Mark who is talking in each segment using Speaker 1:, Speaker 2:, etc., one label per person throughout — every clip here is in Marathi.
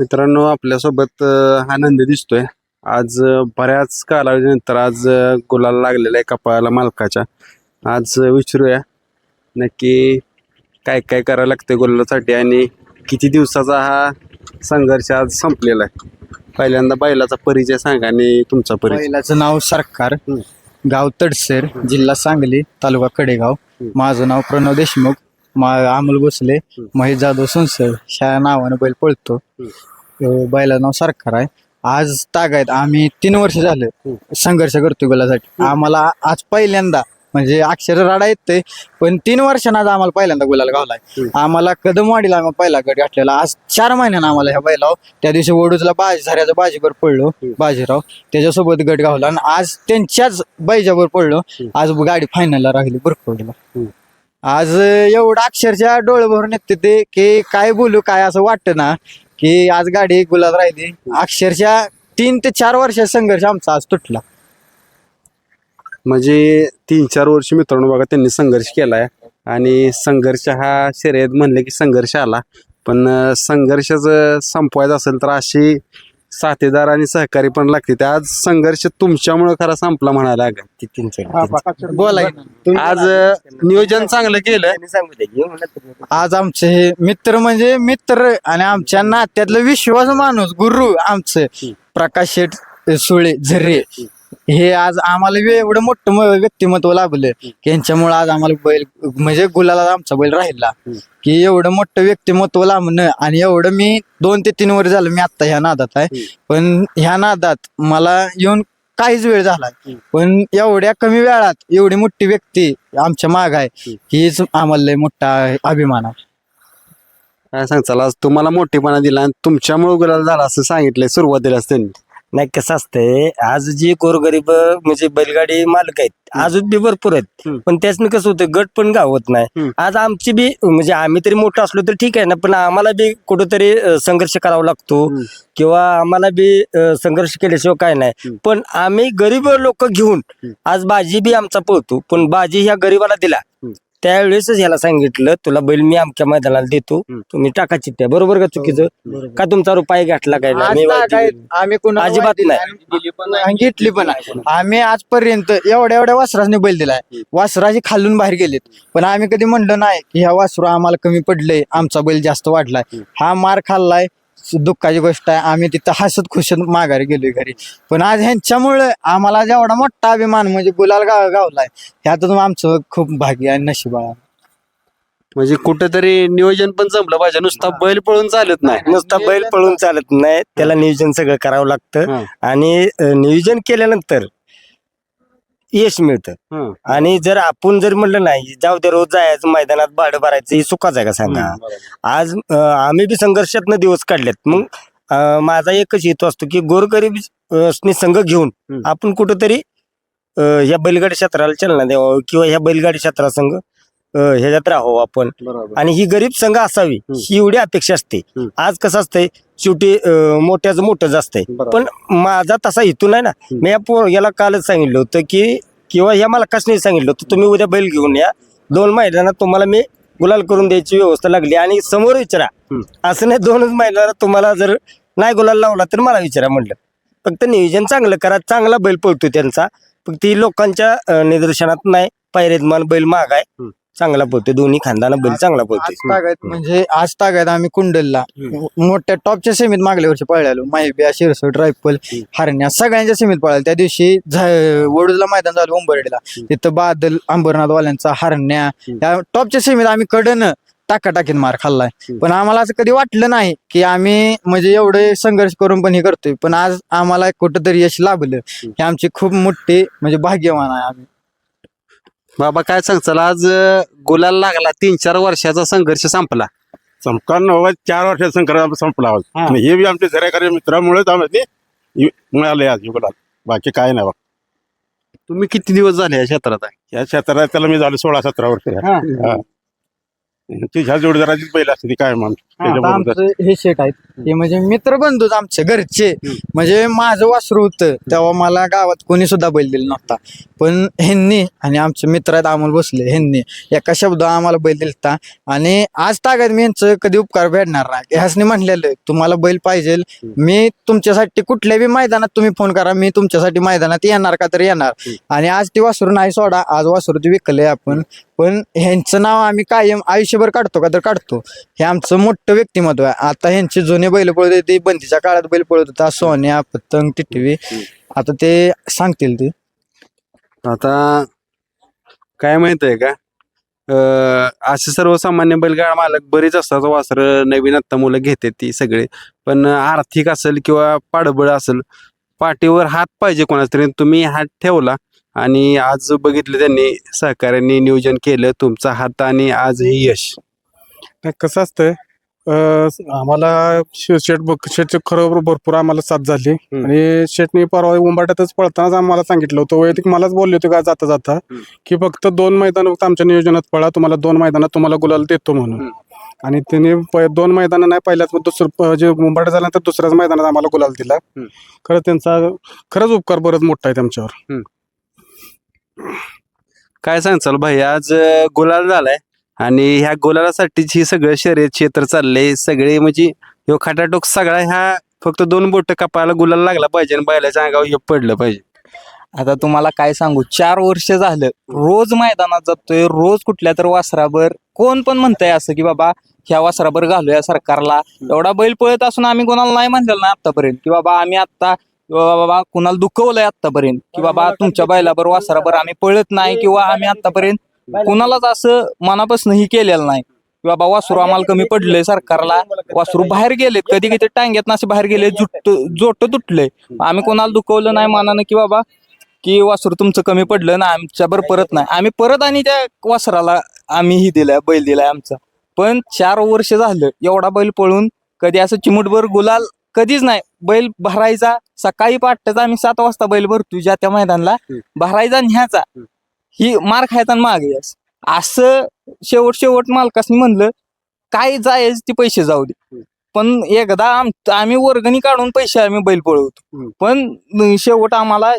Speaker 1: मित्रांनो आपल्यासोबत हा नंदी दिसतोय आज बऱ्याच कालावधीनंतर आज गुलाल लागलेला आहे कपाळाला मालकाच्या. आज विचारूया नक्की काय काय करावं लागतं गुलालासाठी आणि किती दिवसाचा हा संघर्ष आज संपलेला आहे. पहिल्यांदा बैलाचा परिचय सांगा आणि तुमचा परिचय.
Speaker 2: बैलाचं नाव सरकार, गाव तडसर, जिल्हा सांगली, तालुका कडेगाव. माझं नाव प्रणव देशमुख, अमोल भोसले, महेश जाधव संसद ह्या नावानं बैल पळतो. बैलाचं नाव सरकार आहे. आज तागायत आम्ही 3 वर्ष झालं संघर्ष करतोय गुलासाठी. आम्हाला आज पहिल्यांदा म्हणजे अक्षर राडा येतंय, पण 3 वर्षांना आज आम्हाला पहिल्यांदा गुलाल गावलाय. आम्हाला कदमवाडीला आम्ही पहिला गट घातलेला. आज 4 महिन्यानं आम्हाला ह्या बैलाव त्या दिवशी वडूजला झऱ्याचा बाजीवर पडलो, बाजीराव त्याच्यासोबत गट गावला आणि आज त्यांच्याच बैजावर पडलो. आज गाडी फायनलला राहिली बरकवडीला. आज एवढं अक्षरशः डोळे भरून येते ते की काय बोलू काय असं वाटतं ना, की आज गाडी गुलाल राहिली. अक्षरशः 3 ते 4 वर्षाचा संघर्ष आमचा आज तुटला.
Speaker 1: म्हणजे 3-4 वर्ष मित्रांनो बघा त्यांनी संघर्ष केलाय आणि संघर्ष हा शर्यत म्हणले की संघर्ष आला, पण संघर्षच संपवायचा असेल तर अशी साथीदार आणि सहकारी पण लागते. ते आज संघर्ष तुमच्यामुळे खरा संपला म्हणायला लागेल.
Speaker 2: बोला
Speaker 1: आज नियोजन चांगलं केलं.
Speaker 2: आज आमचे हे मित्र म्हणजे मित्र आणि आमच्या नात्यातलं विश्वास माणूस गुरु आमचं प्रकाश शेठ सुळे झर्रे हे आज आम्हाला एवढं मोठं व्यक्तिमत्व लाभलं की यांच्यामुळे आज आम्हाला बैल म्हणजे गुलाला आमचा बैल राहिला. की एवढं मोठं व्यक्तिमत्व लाभणं आणि एवढं मी 2 ते 3 वर्ष झालं मी आता ह्या नादात आहे, पण ह्या नादात मला येऊन काहीच वेळ झालाय, पण एवढ्या कमी वेळात एवढी मोठी व्यक्ती आमच्या माग आहे हीच आम्हाला लय मोठा अभिमान आहे.
Speaker 1: काय सांगचाल आज तुम्हाला मोठेपणा दिला आणि तुमच्यामुळे गुलाल झाला असं सांगितलंय सुरुवातीलाच त्यांनी.
Speaker 3: नाही कसं असतंय, आज जी गोरगरीब म्हणजे बैलगाडी मालक आहेत अजून बी भरपूर आहेत, पण त्याच्यानं कसं होतं गट पण गावत नाही. आज आमची बी म्हणजे आम्ही तरी मोठं असलो तर ठीक आहे ना, पण आम्हाला बी कुठंतरी संघर्ष करावा लागतो किंवा आम्हाला बी संघर्ष केल्याशिवाय काय नाही. पण आम्ही गरीब लोक घेऊन आज बाजी बी आमचा पळतो, पण बाजी ह्या गरीबाला दिला त्यावेळेसच ह्याला सांगितलं तुला बैल मी आमच्या मैदानाला देतो, तुम्ही टाका चिठ्ठ्या. बरोबर का चुकीचं का तुमचा रुपये घातला काय नाही?
Speaker 2: आम्ही कुणाला
Speaker 3: अजिबात नाही
Speaker 2: घेतली पण आम्ही आजपर्यंत एवढ्या वासराने बैल दिलाय. वासराची खालून बाहेर गेलेत, पण आम्ही कधी म्हणलं नाही की ह्या वासरू आम्हाला कमी पडलंय, आमचा बैल जास्त वाढलाय. हा मार खाल्लाय दुःखाची गोष्ट आहे. आम्ही तिथं हसत खुशत माघारी गेलोय घरी, पण आज ह्यांच्यामुळे आम्हाला जेवढा मोठा अभिमान म्हणजे गुलाल गावलाय ह्यातून आमचं खूप भाग्य आणि नशीब आहे.
Speaker 1: म्हणजे कुठेतरी नियोजन पण जमलं पाहिजे, नुसता बैल पळून चालत नाही.
Speaker 3: नुसता बैल पळून चालत नाही, त्याला नियोजन सगळं करावं लागतं आणि नियोजन केल्यानंतर यश मिळतं. आणि जर आपण जर म्हणलं नाही जाऊ दे रोज जायचं मैदानात भाडं भरायचं ही चुकाच आहे का सांगा. आज आम्ही बी संघर्षातनं दिवस काढलेत. मग माझा एकच हेतू असतो की गोरगरीब संघ घेऊन आपण कुठंतरी ह्या बैलगाडी क्षेत्राला चालना द्यावं किंवा ह्या बैलगाडी क्षेत्रासंघ ह्याच्यात राहावं आपण, आणि ही गरीब संघ असावी ही एवढी अपेक्षा असते. आज कसं असतंय शेवटी मोठ्याचं मोठंच असतंय, पण माझा तसा हेतू नाही ना. मी याला कालच सांगितलं होतं की किंवा ह्या मालकासनी सांगितलं होतं तुम्ही उद्या बैल घेऊन या, 2 मैदानात तुम्हाला मी गुलाल करून द्यायची व्यवस्था लागली. आणि समोर विचारा, असं नाही 2च मैदानात तुम्हाला जर नाही गुलाल लावला तर मला विचारा म्हणलं. फक्त नियोजन चांगलं करा, चांगला बैल पळतो त्यांचा, फक्त ती लोकांच्या निदर्शनात नाही. पायरेदमान बैल महाग आहे, चांगला पळतोय, दोन्ही खानदाना बैल चांगला पळतोय.
Speaker 2: म्हणजे आज तागायत आम्ही कुंडलला मोठ्या टॉपच्या सेमीत मागल्या वर्षी पळालो. माहिबिया, शिरसोट, रायफल, हरण्या सगळ्यांच्या सेमीत पळालो. त्या दिवशी वडूजला मैदान झालं उंबरडीला, तिथं बादल अंबरनाथवाल्यांचा हरण्या या टॉपच्या सेमीत आम्ही कडनं टाकाटाकीत मार खाल्लाय. पण आम्हाला असं कधी वाटलं नाही की आम्ही म्हणजे एवढे संघर्ष करून पण हे करतोय, पण आज आम्हाला कुठंतरी यश लाभलं हे आमची खूप मोठी म्हणजे भाग्यवान आहे आम्ही.
Speaker 1: बाबा काय सांगचाल आज गुलाल लागला, 3-4 वर्षाचा संघर्ष संपला.
Speaker 4: 4 वर्षाचा संघर्ष संपला. हे बी आमच्या झऱ्याकारी मित्रामुळेच आम्ही मिळाले आज गुलाल, बाकी काय नाही.
Speaker 1: तुम्ही किती दिवस झाले या क्षेत्रात आहे?
Speaker 4: या क्षेत्रात त्याला मी झालो 16-17 वर्ष. ह्या जोडीदाराचीच बैल असते ती काय
Speaker 2: आमचं हे शेट आहेत हे म्हणजे मित्र बंधूच आमचे घरचे. म्हणजे माझं वासरू होतं तेव्हा मला गावात कोणी सुद्धा बैल दिला नव्हता, पण ह्यांनी आणि आमचे मित्र आहेत अमोल भोसले ह्यांनी एका शब्द आम्हाला बैल दिलता. आणि आज तागात मी यांचं कधी उपकार भेटणार नाही. ह्यासनी म्हणलेलं तुम्हाला बैल पाहिजे, मी तुमच्यासाठी कुठल्याही मैदानात तुम्ही फोन करा, मी तुमच्यासाठी मैदानात येणार का तर येणार. आणि आज ती वासरू नाही सोडा, आज वासरू ती विकले आपण, पण ह्यांचं नाव आम्ही कायम आयुष्यभर काढतो का तर काढतो. हे आमचं मोठं व्यक्तिमत्व आहे. आता ह्यांचे जुने बैल पळत होते, बंदीच्या काळात बैल पळत होता, सोन्या, पतंग, टिटवी, आता ते सांगतील ते.
Speaker 1: आता काय माहित आहे का, असे सर्वसामान्य बैलगाडा मालक बरेच असतात, वासर नवीन आत्ता मुलं घेते ती सगळे, पण आर्थिक असेल किंवा पाठबळ असेल, पाठीवर हात पाहिजे कोणाचा तरी. तुम्ही हात ठेवला आणि आज बघितलं त्यांनी सहकार्याने नियोजन केलं, तुमचा हात आणि आज हे यश.
Speaker 4: नाही, कसं असतंय आम्हाला शेटचे खरोबर भरपूर आम्हाला साथ झाली. आणि शेटने परवा उंबाट्यातच पळतानाच आम्हाला सांगितलं होतं, वैयक्तिक मलाच बोलले होते का जाता जाता की फक्त 2 मैदान फक्त आमच्या नियोजनात पळा, तुम्हाला 2 मैदानात तुम्हाला गुलाल देतो म्हणून. आणि त्याने 2 मैदान नाही पहिल्याच दुसरं जे उंबाट्या झाल्यानंतर दुसऱ्याच मैदानात आम्हाला गुलाल दिला. खरंच त्यांचा खरंच उपकार बरंच मोठा आहे त्यांच्यावर.
Speaker 1: काय सांगचाल भाई, आज गुलाल झालाय आणि ह्या गुलालासाठीच ही सगळं शर्यत क्षेत्र चाललंय सगळे, म्हणजे ह्यो खटाटोक सगळा ह्या फक्त 2 बोट कापायला गुलाल लागला पाहिजे आणि बैलाच्या अंगावर हे पडलं पाहिजे.
Speaker 5: आता तुम्हाला काय सांगू, 4 वर्ष झालं रोज मैदानात जातोय, रोज कुठल्या तर वासराबर कोण पण म्हणतंय असं की बाबा ह्या वासराबर घालूया सरकारला. एवढा बैल पळत असून आम्ही कोणाला नाही म्हणलेलं नाही आतापर्यंत की बाबा आम्ही आता बाबा कुणाला दुखवलंय आतापर्यंत की बाबा तुमच्या बैलाबर वासराबर आम्ही पळत नाही, किंवा आम्ही आतापर्यंत कुणालाच असं मनापासून ही केलेलं नाही की बाबा वासरू आम्हाला कमी पडलंय सरकारला. वासरू बाहेर गेलेत, कधी कधी टांग्यात असे बाहेर गेले, जोट तुटलंय, आम्ही कोणाला दुखवलं नाही मानानं की बाबा की वासरू तुमचं कमी पडलं ना आमच्याबर परत नाही. आम्ही परत आणि त्या वासराला आम्ही ही दिलाय, बैल दिलाय आमचा. पण 4 वर्ष झालं एवढा बैल पळून कधी असं चिमुटभर गुलाल कधीच नाही. बैल भरायचा सकाळी पहाटेचा, आम्ही 7 वाजता बैल भरतो ज्या त्या मैदानला, भरायचा न्यायचा, ही मार खायचा आणि मागे असं शेवट मालकासनी म्हणलं काय जायच ते पैसे जाऊ दे, पण एकदा आम्ही वर्गणी काढून पैसे आम्ही बैल पळवतो, पण शेवट आम्हाला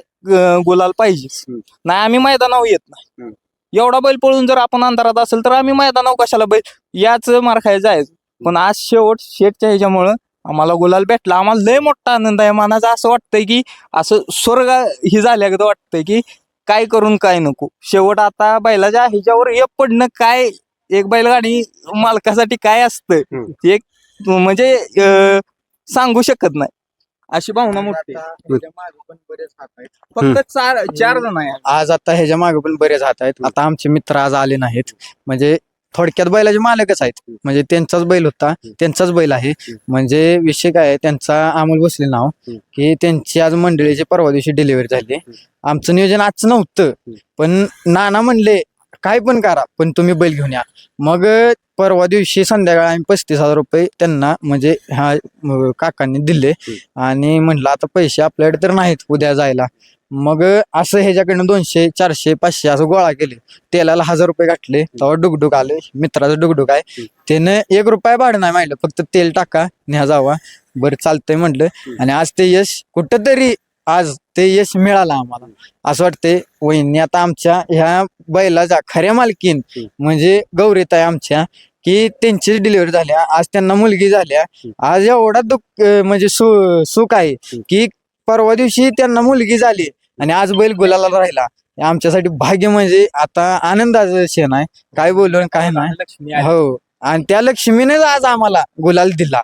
Speaker 5: गुलाल पाहिजेच. नाही आम्ही मैदानावर येत नाही. एवढा बैल पळून जर आपण अंधारात असेल तर आम्ही मैदानावर कशाला बैल याच मार खायला जायचं. पण आज शेटच्या ह्याच्यामुळं आम्हाला गुलाल भेटला, आम्हाला लय मोठा आनंद आहे मनाचा. असं वाटतंय की असं स्वर्ग ही झाल्यागत वाटतंय की काय करून काय नको. शेवट आता बैलाच्या ह्याच्यावर एक पडणं काय, एक बैलगाडी मालकासाठी काय असतं एक म्हणजे सांगू शकत नाही, अशी भावना मोठी. फक्त 4 जण आहे
Speaker 2: आज. आता ह्याच्या मागे पण बरेच हात आहेत. आता आमचे मित्र आज आले नाहीत, म्हणजे थोडक्यात बैलाचे मालकच आहेत, म्हणजे त्यांचाच बैल होता, त्यांचाच बैल आहे. म्हणजे विषय काय आहे, त्यांचा अमोल भोसले नाव, की त्यांची आज मंडळीची परवा दिवशी डिलिव्हरी झाली. आमचं नियोजन आजचं नव्हतं, पण नाना म्हणले काय पण करा पण तुम्ही बैल घेऊन या. मग परवा दिवशी संध्याकाळी आम्ही 35,000 रुपये त्यांना म्हणजे ह्या काकांनी दिले. आणि म्हणलं आता पैसे आपल्याकडे तर नाहीत उद्या जायला. मग असं ह्याच्याकडनं 200, 400, 500 असं गोळा केले. तेलाला 1000 रुपये गाठले. तेव्हा डुकडुक आले, मित्राचं डुकडुक आहे, त्यानं 1 रुपया भाडं नाही माहिती, फक्त तेल टाका न्या जावा, बरं चालतंय म्हटलं. आणि आज ते यश कुठंतरी आज ते यश मिळालं आम्हाला. असं वाटतंय वहिनी आता आमच्या ह्या बैलाच्या खऱ्या मालकीन म्हणजे गौरीताई आमच्या, की त्यांची डिलिव्हरी झाल्या, आज त्यांना मुलगी झाल्या. आज एवढा दुःख म्हणजे सुख आहे की परवा दिवशी त्यांना मुलगी झाली आणि आज बैल गुलाला राहिला. आमच्यासाठी भाग्य म्हणजे आता आनंदाचं क्षण आहे, काय बोलू काय नाही. हो, आणि त्या लक्ष्मीनेच आज आम्हाला गुलाल दिला.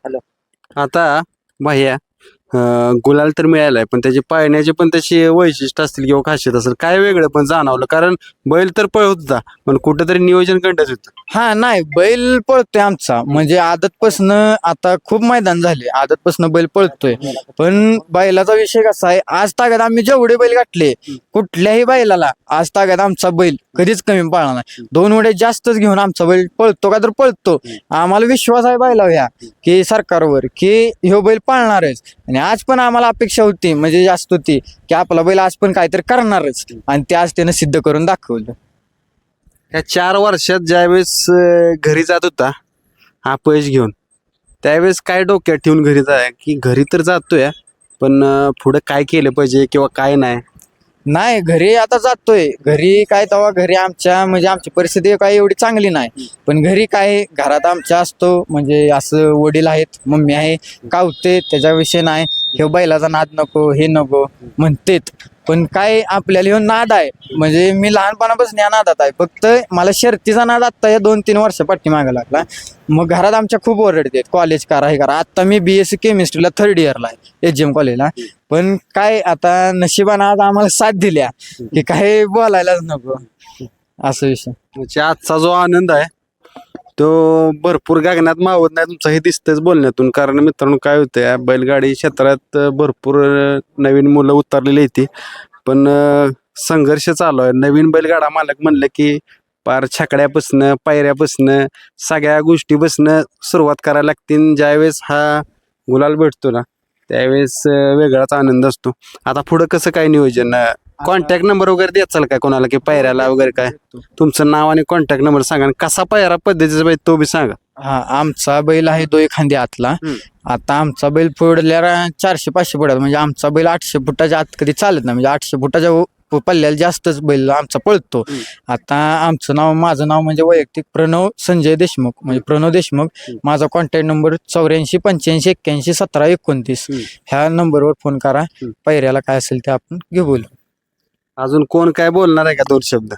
Speaker 1: आता भैया गुलाल तर मिळालाय, पण त्याची पाळण्याचे पण तशी वैशिष्ट्य असतील किंवा खासियत असेल, काय वेगळं पण जाणवलं? कारण बैल तर पळत होता, पण कुठेतरी नियोजन कंडच होतं.
Speaker 2: हा नाही, बैल पळतोय आमचा, म्हणजे आदतपासून आता खूप मैदान झाले, आदतपासून बैल पळतोय. पण बैलाचा विषय कसा आहे, आज तागात आम्ही जेवढे बैल गाठले कुठल्याही बैलाला आज तागात आमचा बैल कधीच कमी पळला नाही. 2 उड्या जास्तच घेऊन आमचा बैल पळतो का तर पळतो. आम्हाला विश्वास आहे बैलावर ह्या की सरकारवर की ह्यो बैल पळणारच. आणि आज पण आम्हाला अपेक्षा होती, म्हणजे जास्त होती की आपला बैल आज पण काहीतरी करणारच, आणि ते आज त्यानं सिद्ध करून दाखवलं.
Speaker 1: या 4 वर्षात ज्यावेळेस घरी जात होता अपयश घेऊन, त्यावेळेस काय डोक्यात ठेवून घरी जाय की घरी तर जातोय पण पुढे काय केलं पाहिजे किंवा काय नाही?
Speaker 2: नाही घरी आता जातोय घरी काय तेव्हा घरी आमच्या म्हणजे आमची परिस्थिती काय एवढी चांगली नाही पण घरी काय घरात आमच्या असतो म्हणजे असं वडील आहेत मम्मी आहे कावते त्याच्या विषय नाही हे बैलाचा नाद नको हे नको म्हणतेत पण काय आपल्याला ह्यो नाद आहे म्हणजे मी लहानपणापासून या नादात आहे फक्त मला शर्तीचा नाद आत्ता या 2-3 वर्ष पाठीमागे लागला मग घरात आमच्या खूप ओरडतात कॉलेज करा हे करा आता मी BSc केमिस्ट्रीला 3rd इयरला आहे HM कॉलेजला पण काय आता नशिबानं आज आम्हाला साथ दिल्या की काय बोलायलाच नको असं विषय
Speaker 1: म्हणजे आजचा जो आनंद आहे तो भरपूर गगनात मावत नाही तुमचं हे दिसतंच बोलण्यातून कारण मित्रांनो काय होतं या बैलगाडी क्षेत्रात भरपूर नवीन मुलं उतरलेली आहेत पण संघर्ष चालू आहे नवीन बैलगाडा मालक म्हणलं की पार छकड्यापासनं पायऱ्यापासनं सगळ्या गोष्टीपासनं सुरुवात करायला लागतील ज्यावेळेस हा गुलाल भेटतो ना त्यावेळेस वेगळाच आनंद असतो आता पुढं कसं काय नियोजन कॉन्टॅक्ट नंबर वगैरे द्याचाल काय कोणाला की पायऱ्याला वगैरे काय तुमचं नाव आणि कॉन्टॅक्ट नंबर सांगा आणि कसा पायरा पद्धतीचा पाहिजे तो बी सांगा
Speaker 2: हा आमचा बैल आहे 2 खांदी आतला आता आमचा बैल फोडल्याला 400-500 फुटात म्हणजे आमचा बैल 800 फुटाच्या आत कधी चालत नाही म्हणजे 800 फुटाच्या पल्ल्याला जास्तच बैल आमचा पळतो आता आमचं नाव माझं नाव म्हणजे वैयक्तिक प्रणव संजय देशमुख म्हणजे प्रणव देशमुख माझा कॉन्टॅक्ट नंबर 84-85-81-17-29 ह्या नंबरवर फोन करा पैऱ्याला काय असेल ते आपण घेऊ बोलू
Speaker 1: अजून कोण काय बोलणार आहे का 2 शब्द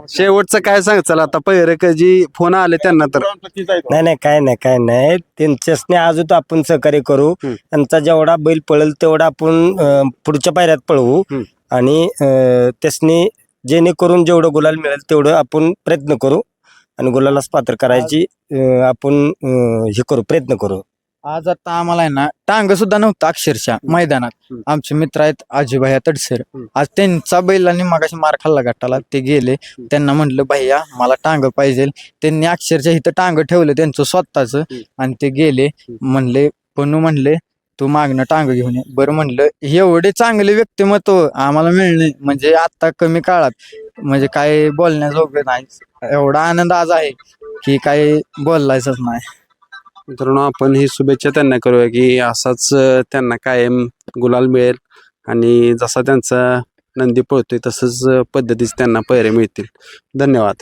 Speaker 1: शेवटचं काय सांगचाल आता पहिरे जी फोन आले त्यांना तर
Speaker 3: नाही काय नाही त्यांच्यासने अजून आपण सहकार्य करू त्यांचा जेवढा बैल पळेल तेवढा आपण पुढच्या पायऱ्यात पळवू आणि त्यासनी जेणेकरून जेवढं गुलाल मिळेल तेवढं आपण प्रयत्न करू आणि गुलालाच पात्र करायची आपण हे करू प्रयत्न करू
Speaker 2: आज आता आम्हाला आहे ना टांग सुद्धा नव्हता अक्षरशः मैदानात आमचे मित्र आहेत आजीभाई तडसर आज त्यांचा बैलांनी मगाशी मार खाल्ला गटाला ते गेले त्यांना म्हटलं भैया मला टांग पाहिजे त्यांनी अक्षरशः इथं टांग ठेवलं त्यांचं स्वतःच आणि ते गेले म्हणले पन्नू म्हणले तू मागणं टांग घेऊन ये बरं म्हणलं एवढे चांगले व्यक्तिमत्व आम्हाला मिळणे म्हणजे आता कमी काळात म्हणजे काय बोलण्याजोगं नाही एवढा आनंद आज आहे की काय बोलायचंच नाही
Speaker 1: मित्रांनो आपण ही शुभेच्छा त्यांना करूया की असाच त्यांना कायम गुलाल मिळेल आणि जसा त्यांचा नंदी पळतोय तसंच पद्धतीच त्यांना पैरे मिळतील धन्यवाद